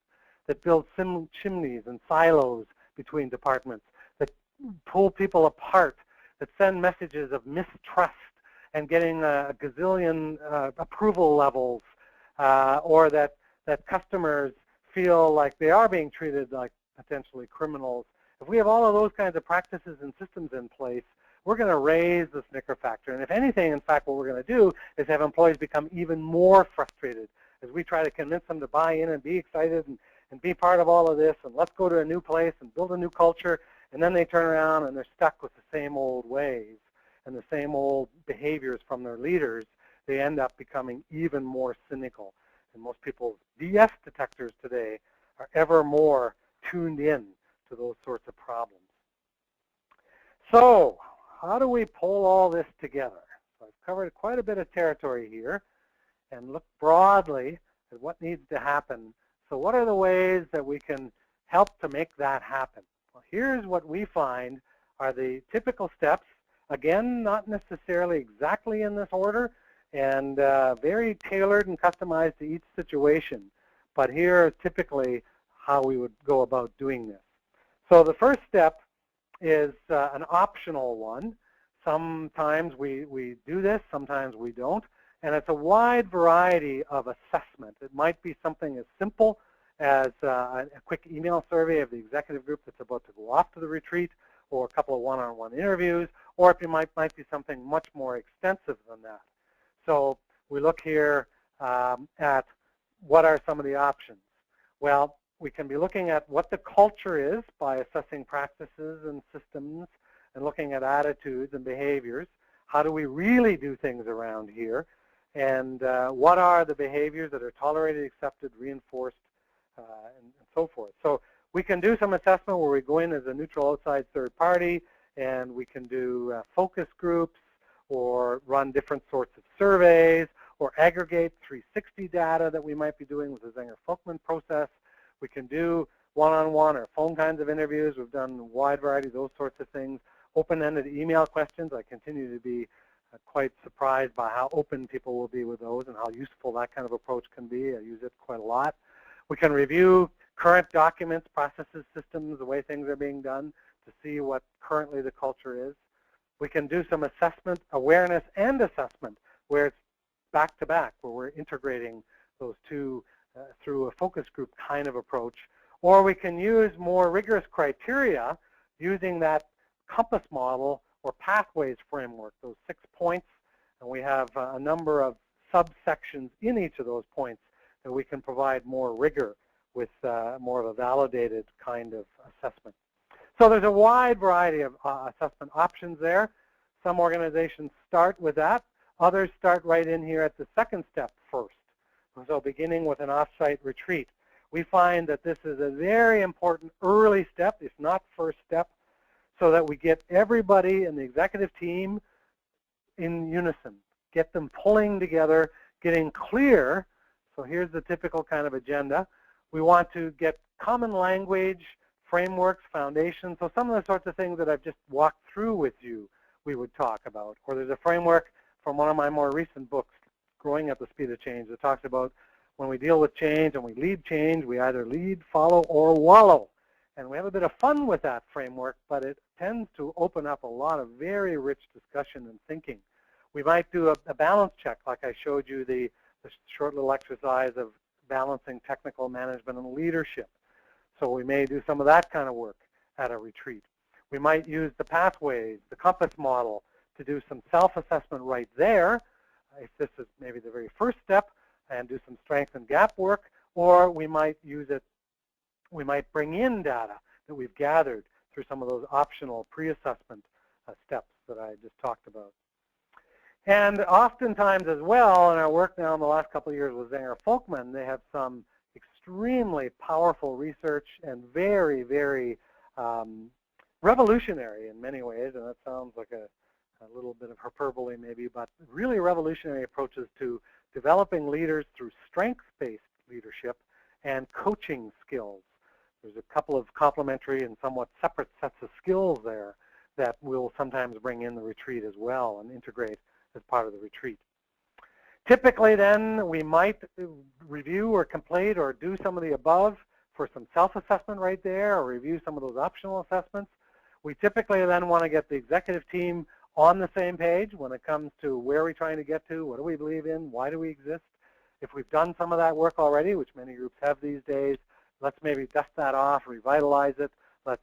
that build chimneys and silos between departments, that pull people apart, that send messages of mistrust and getting a gazillion approval levels, or that customers feel like they are being treated like potentially criminals. If we have all of those kinds of practices and systems in place, we're going to raise the snicker factor. And if anything, in fact, what we're going to do is have employees become even more frustrated as we try to convince them to buy in and be excited and be part of all of this, and let's go to a new place and build a new culture, and then they turn around and they're stuck with the same old ways and the same old behaviors from their leaders, they end up becoming even more cynical. And most people's BS detectors today are ever more tuned in to those sorts of problems. So how do we pull all this together? So I've covered quite a bit of territory here and look broadly at what needs to happen. So what are the ways that we can help to make that happen? Well, here's what we find are the typical steps. Again, not necessarily exactly in this order, and very tailored and customized to each situation. But here is typically how we would go about doing this. So the first step is an optional one. Sometimes we do this, sometimes we don't. And it's a wide variety of assessment. It might be something as simple as a quick email survey of the executive group that's about to go off to the retreat, or a couple of one-on-one interviews, or it might be something much more extensive than that. So we look here at what are some of the options. Well, we can be looking at what the culture is by assessing practices and systems and looking at attitudes and behaviors. How do we really do things around here? And what are the behaviors that are tolerated, accepted, reinforced, and so forth. So we can do some assessment where we go in as a neutral outside third party, and we can do focus groups or run different sorts of surveys or aggregate 360 data that we might be doing with the Zenger-Folkman process. We can do one-on-one or phone kinds of interviews. We've done a wide variety of those sorts of things. Open-ended email questions. I continue to be quite surprised by how open people will be with those and how useful that kind of approach can be. I use it quite a lot. We can review current documents, processes, systems, the way things are being done to see what currently the culture is. We can do some assessment, awareness and assessment, where it's back-to-back, where we're integrating those two through a focus group kind of approach. Or we can use more rigorous criteria using that compass model or pathways framework, those 6 points, and we have a number of subsections in each of those points that we can provide more rigor with more of a validated kind of assessment. So there's a wide variety of assessment options there. Some organizations start with that. Others start right in here at the second step first. So beginning with an offsite retreat. We find that this is a very important early step, if not first step, so that we get everybody in the executive team in unison, get them pulling together, getting clear. So here's the typical kind of agenda. We want to get common language, frameworks, foundations. So some of the sorts of things that I've just walked through with you, we would talk about. Or there's a framework from one of my more recent books, Growing at the Speed of Change, that talks about when we deal with change and we lead change, we either lead, follow, or wallow. And we have a bit of fun with that framework, but it tends to open up a lot of very rich discussion and thinking. We might do a balance check, like I showed you the short little exercise of balancing technical management and leadership. So we may do some of that kind of work at a retreat. We might use the pathways, the compass model, to do some self-assessment right there, if this is maybe the very first step, and do some strength and gap work, or we might use it, we might bring in data that we've gathered through some of those optional pre-assessment steps that I just talked about. And oftentimes as well, in our work now in the last couple of years with Zenger-Folkman, they have some extremely powerful research and very, very revolutionary in many ways, and that sounds like a little bit of hyperbole maybe, but really revolutionary approaches to developing leaders through strength-based leadership and coaching skills. There's a couple of complementary and somewhat separate sets of skills there that we'll sometimes bring in the retreat as well and integrate as part of the retreat. Typically then we might review or complete or do some of the above for some self-assessment right there, or review some of those optional assessments. We typically then want to get the executive team on the same page when it comes to where are we trying to get to, what do we believe in, why do we exist. If we've done some of that work already, which many groups have these days, let's maybe dust that off, revitalize it. Let's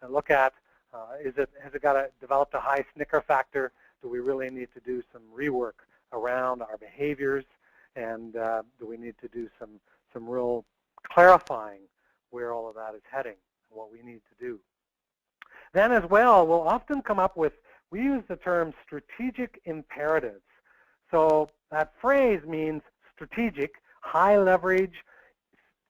look at, has it developed a high snicker factor? Do we really need to do some rework around our behaviors? And do we need to do some real clarifying where all of that is heading and what we need to do. Then as well, we'll often come up with, we use the term strategic imperatives. So that phrase means strategic, high leverage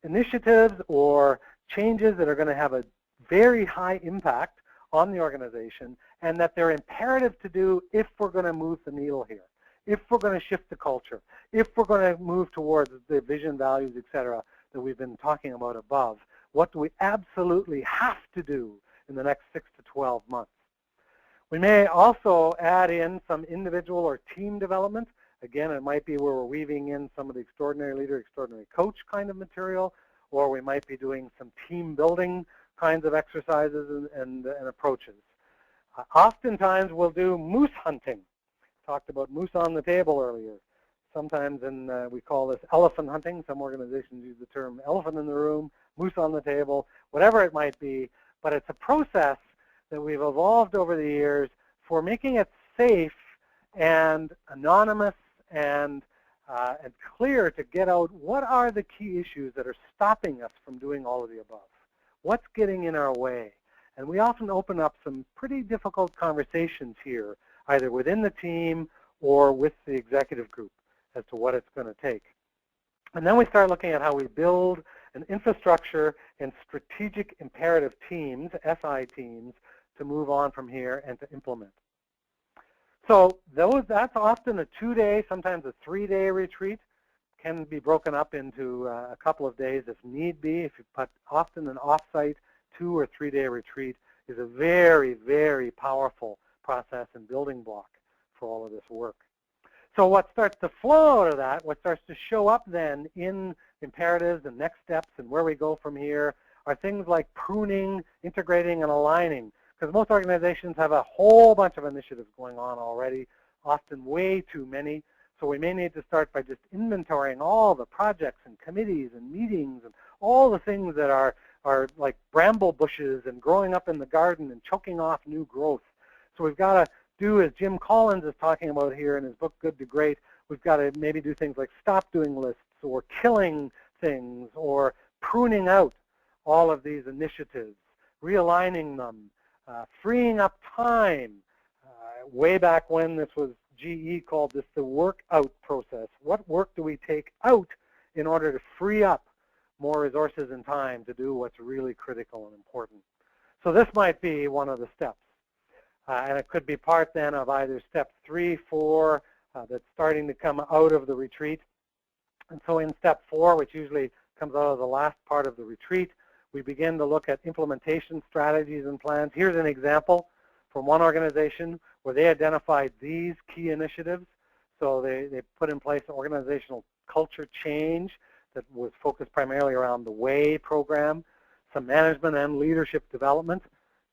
initiatives or changes that are going to have a very high impact on the organization, and that they're imperative to do if we're going to move the needle here, if we're going to shift the culture, if we're going to move towards the vision, values, etc. that we've been talking about above. What do we absolutely have to do in the next 6 to 12 months? We may also add in some individual or team development. Again, it might be where we're weaving in some of the extraordinary leader, extraordinary coach kind of material, or we might be doing some team building kinds of exercises and approaches. Oftentimes we'll do moose hunting. Talked about moose on the table earlier. Sometimes we call this elephant hunting. Some organizations use the term elephant in the room, moose on the table, whatever it might be. But it's a process that we've evolved over the years for making it safe and anonymous and clear to get out what are the key issues that are stopping us from doing all of the above. What's getting in our way? And we often open up some pretty difficult conversations here, either within the team or with the executive group as to what it's going to take. And then we start looking at how we build an infrastructure and strategic imperative teams, SI teams, to move on from here and to implement. So that's often a 2-day, sometimes a 3-day retreat. Can be broken up into a couple of days if need be, but often an offsite 2 or 3-day retreat is a very, very powerful process and building block for all of this work. So what starts to flow out of that, what starts to show up then in imperatives and next steps and where we go from here are things like pruning, integrating, and aligning. Because most organizations have a whole bunch of initiatives going on already, often way too many. So we may need to start by just inventorying all the projects and committees and meetings and all the things that are like bramble bushes and growing up in the garden and choking off new growth. So we've got to do, as Jim Collins is talking about here in his book, Good to Great, we've got to maybe do things like stop doing lists or killing things or pruning out all of these initiatives, realigning them, freeing up time. Way back when this was GE called this the work out process. What work do we take out in order to free up more resources and time to do what's really critical and important? So this might be one of the steps. And it could be part then of either step 3, 4, that's starting to come out of the retreat. And so in step 4, which usually comes out of the last part of the retreat, we begin to look at implementation strategies and plans. Here's an example from one organization where they identified these key initiatives. So they put in place an organizational culture change that was focused primarily around the WAY program, some management and leadership development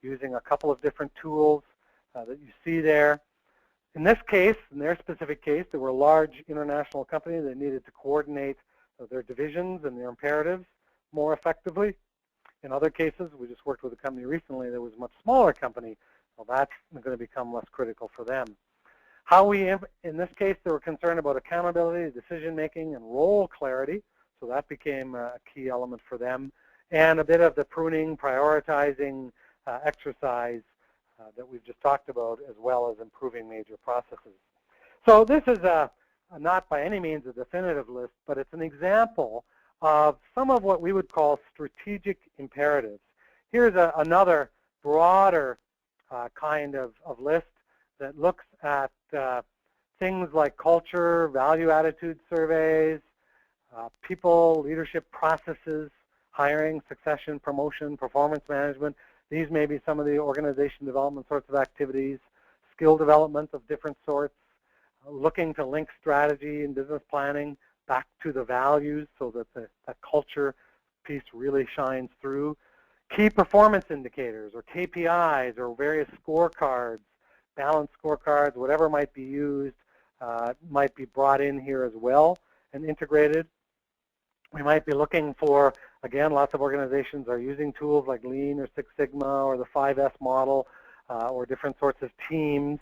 using a couple of different tools that you see there. In this case, in their specific case, they were a large international company that needed to coordinate their divisions and their imperatives more effectively. In other cases, we just worked with a company recently that was a much smaller company. Well, that's going to become less critical for them. In this case, they were concerned about accountability, decision-making, and role clarity. So that became a key element for them. And a bit of the pruning, prioritizing exercise that we've just talked about, as well as improving major processes. So this is not by any means a definitive list, but it's an example of some of what we would call strategic imperatives. Here's another broader kind of list that looks at things like culture, value attitude surveys, people, leadership processes, hiring, succession, promotion, performance management. These may be some of the organization development sorts of activities, skill development of different sorts, looking to link strategy and business planning back to the values so that that culture piece really shines through. Key performance indicators or KPIs or various scorecards, balanced scorecards, whatever might be used, might be brought in here as well and integrated. We might be looking for, again, lots of organizations are using tools like Lean or Six Sigma or the 5S model or different sorts of teams,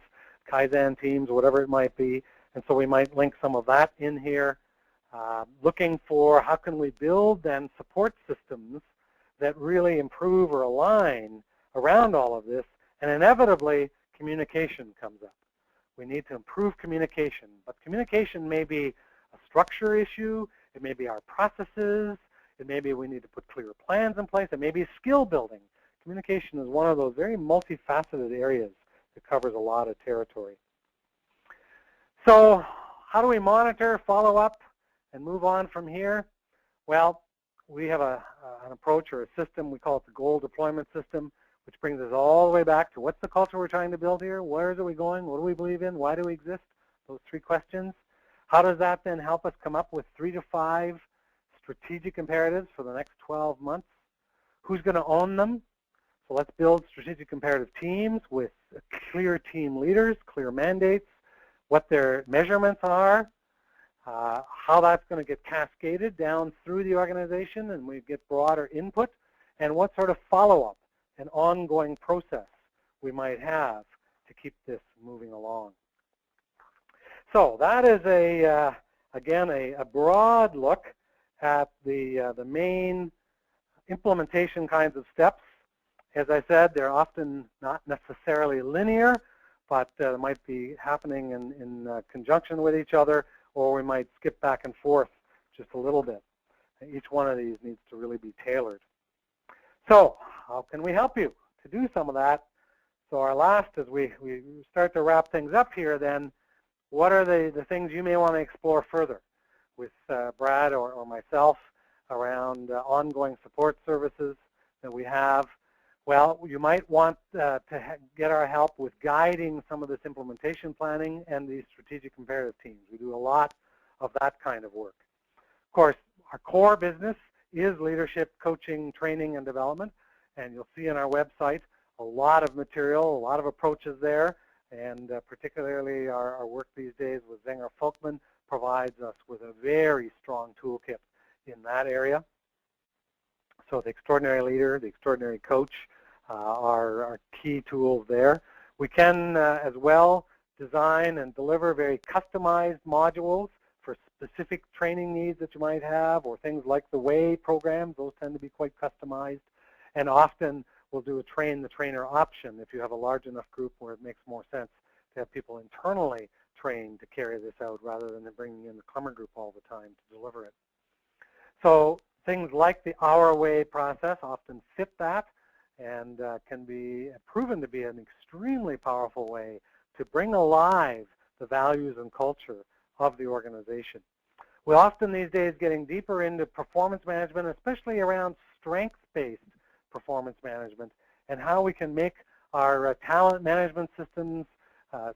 Kaizen teams, whatever it might be. And so we might link some of that in here. looking for how can we build then support systems that really improve or align around all of this, and inevitably communication comes up. We need to improve communication, but communication may be a structure issue, it may be our processes, it may be we need to put clear plans in place, it may be skill building. Communication is one of those very multifaceted areas that covers a lot of territory. So how do we monitor, follow up, and move on from here? Well, we have an approach or a system, we call it the goal deployment system, which brings us all the way back to what's the culture we're trying to build here, where are we going, what do we believe in, why do we exist, those 3 questions. How does that then help us come up with 3 to 5 strategic imperatives for the next 12 months? Who's going to own them? So let's build strategic imperative teams with clear team leaders, clear mandates, what their measurements are, how that's going to get cascaded down through the organization and we get broader input, and what sort of follow-up and ongoing process we might have to keep this moving along. So that is again a broad look at the main implementation kinds of steps. As I said, they're often not necessarily linear, but might be happening in conjunction with each other, or we might skip back and forth just a little bit. Each one of these needs to really be tailored. So how can we help you to do some of that? So our last, as we start to wrap things up here then, what are the things you may want to explore further with Brad or myself around ongoing support services that we have? Well, you might want to get our help with guiding some of this implementation planning and these strategic imperative teams. We do a lot of that kind of work. Of course, our core business is leadership, coaching, training, and development. And you'll see on our website a lot of material, a lot of approaches there. And particularly our work these days with Zenger Folkman provides us with a very strong toolkit in that area. So the extraordinary leader, the extraordinary coach are key tools there. We can as well design and deliver very customized modules for specific training needs that you might have, or things like the WAY programs. Those tend to be quite customized. And often we'll do a train the trainer option if you have a large enough group where it makes more sense to have people internally trained to carry this out rather than bringing in the Clemmer group all the time to deliver it. So things like the Our Way process often fit that and can be proven to be an extremely powerful way to bring alive the values and culture of the organization. We're often these days getting deeper into performance management, especially around strengths-based performance management, and how we can make our talent management systems,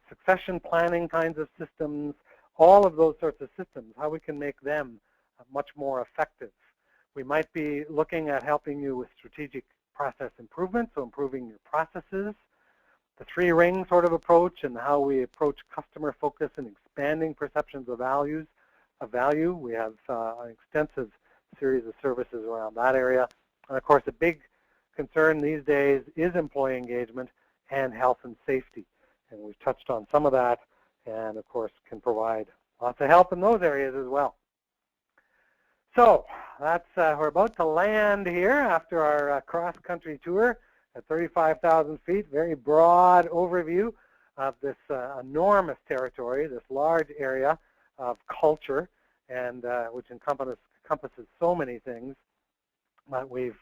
succession planning kinds of systems, all of those sorts of systems, how we can make them much more effective. We might be looking at helping you with strategic process improvement, so improving your processes, the 3 ring sort of approach and how we approach customer focus and expanding perceptions of value. We have an extensive series of services around that area. And of course, a big concern these days is employee engagement and health and safety. And we've touched on some of that and, of course, can provide lots of help in those areas as well. So that's we're about to land here after our cross-country tour at 35,000 feet. Very broad overview of this enormous territory, this large area of culture, and which encompasses so many things. But we've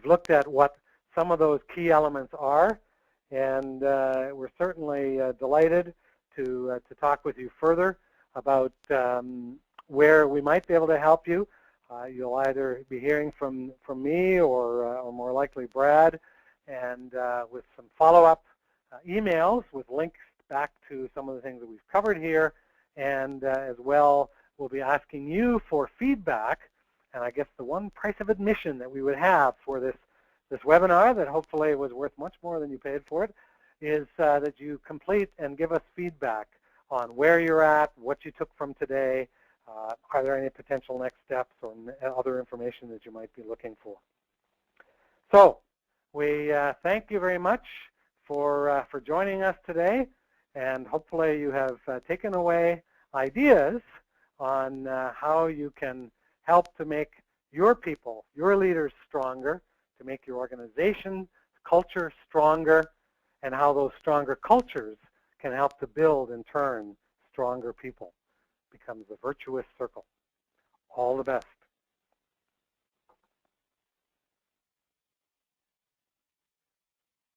looked at what some of those key elements are, and we're certainly delighted to talk with you further about where we might be able to help you. You'll either be hearing from me or more likely Brad, and with some follow-up emails with links back to some of the things that we've covered here, and as well we'll be asking you for feedback. And I guess the one price of admission that we would have for this webinar, that hopefully was worth much more than you paid for it, is that you complete and give us feedback on where you're at, what you took from today, are there any potential next steps or other information that you might be looking for. So we thank you very much for joining us today, and hopefully you have taken away ideas on how you can help to make your people, your leaders stronger, to make your organization culture stronger, and how those stronger cultures can help to build, in turn, stronger people. It becomes a virtuous circle. All the best.